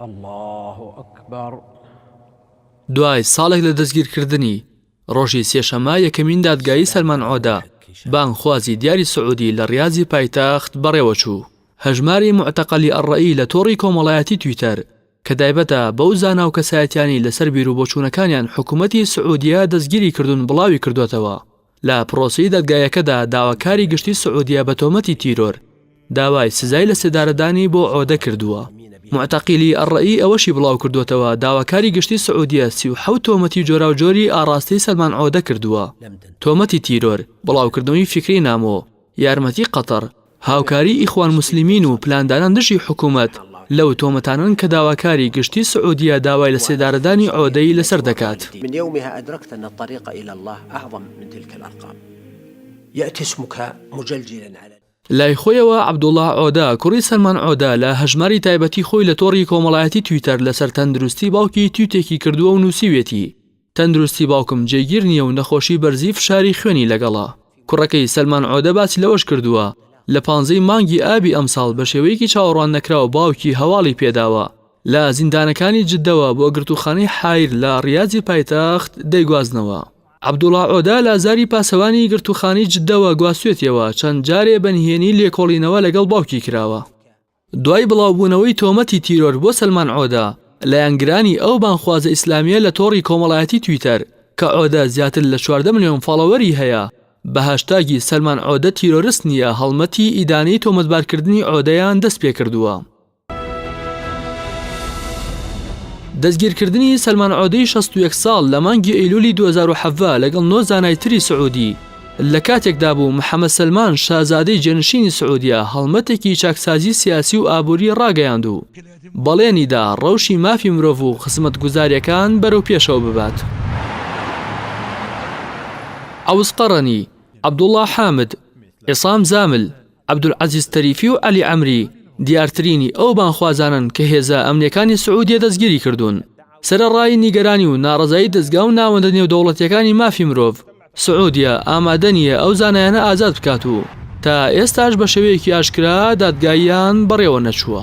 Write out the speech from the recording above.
الله أكبر. دوای ساڵێک لە دەستگیرکردنی ڕۆژی سێشەمە یەکەمین دادگایی سەلمان عۆدا بانگخوازی دیاری سعودی لە ڕیاضی پایتەخت بەڕێوە چوو. هەژماری معتەقەلی ئەڕەئی لە تۆڕی کۆمەڵایەتی تویتەر کە تایبەتە بەو زانا و کەسایەتیانی لەسەر بیرروبۆچوونەکانیان حکوومەتی سعودیە دەستگیری کردوون بڵاوی کردوێتەوە. لە پرۆسی دادگایەکەدا داواکاری گشتی سعودیە بە تۆمەتی تیرۆر داوای سزای لە سێدارەدانی بۆ عۆدە کردووە. معتەقیلی ئەڕەئی ئەوەشی بڵاو کردوێتەوە داواکاری گشتی سعودیە 37 تۆمەتی جۆرا و جۆری ئاڕاستی سەلمان عۆدە کردووە. تۆمەتی تیرۆر، بڵاوکردنەوەی فکری نامۆ، یارمەتی قەتەر، هاوکاری ئیخوان مسلمین و پلاندانان دژی حکوومەت لەو تۆمەتانن کە داواکاری گشتی سعودیە داوای لە سێدارەدانی عۆدەی لەسەر دەکات. من يومها أدركت أن الطريق إلى الله أعظم من تلك الأرقام. يأتي اسمك مجلجلا على لای خۆیەوە عەبدوڵڵاه عۆدا کوڕی سەلمان عۆدا لە هەژماری تایبەتی خۆی لە تۆڕی کۆمەڵایەتی تویتەر لەسەر تەندروستی باوکی تویتێکی کردووە و نووسیوێتی تەندروستی باوکم جێگیر نییە و نەخۆشی بەرزی فشاری خوێنی لەگەڵا. کوڕەکەی سەلمان عۆدە باسی لەوەش کردووە لە 15 مانگی ئابی ئەمساڵ بە شێوەیەکی چاوەڕوان نەکراوە باوکی هەواڵی پێداوە لە زیندانەکانی جدەوە بۆ گرتوخانەی حایر لە ڕیاضی پایتەخت دەیگوازنەوە. عەبدوڵڵاه عۆدا لە ئازاری پاسەوانی گرتوخانەی جدەوە گواستوێتەوە چەند جارێ بەنهێنی لێکۆڵینەوە لەگەڵ باوکی کراوە. دوای بڵاوبوونەوەی تۆمەتی تیرۆر بۆ سەلمان عۆدا لایەنگرانی ئەو بانخوازە ئیسلامیە لە تۆڕی کۆمەڵایەتی تویتەر کە عۆدا زیاتر لە 14 ملیۆن فاڵۆوەری هەیە بە هاشتاگی سەلمان عۆدە تیرۆریست نییە هەڵمەتی ئیدانەی تۆمەتبارکردنی عۆدەیان دەست پێ کردووە. دەستگیرکردنی سەلمان عۆدەی 61 ساڵ لە مانگی ئەیلولی 2017 لەگەڵ 9 زانای تری سعودی لە کاتێکدا بوو محەممەد سەلمان شازادەی جێنشینی سعودیە هەڵمەتێکی چاکسازی سیاسی و ئابووری ڕاگەیاند و بەڵێنیدا ڕەوشی مافی مرۆڤ و خزمەتگوزاریەکان بەرەو پێشەوە ببات. عەوز قەڕەنی، عەبدوڵڵاه حامد، عیسام زامل، عەبدولعەزیز تەریفی و عەلی عەمری دیارترینی ئەو بانخوازانن کە هێزە ئەمنیەکانی سعودیە دەستگیری کردوون. سەرەڕای نیگەرانی و ناڕەزایی دەستگا و ناوەندە نێودەوڵەتیەکانی مافی مرۆڤ سعودیە ئامادە نییە ئەو زانایانە ئازاد بکات و تا ئێستاش بە شێوەیەکی ئاشکرا دادگاییان بەڕێوە نەچووە.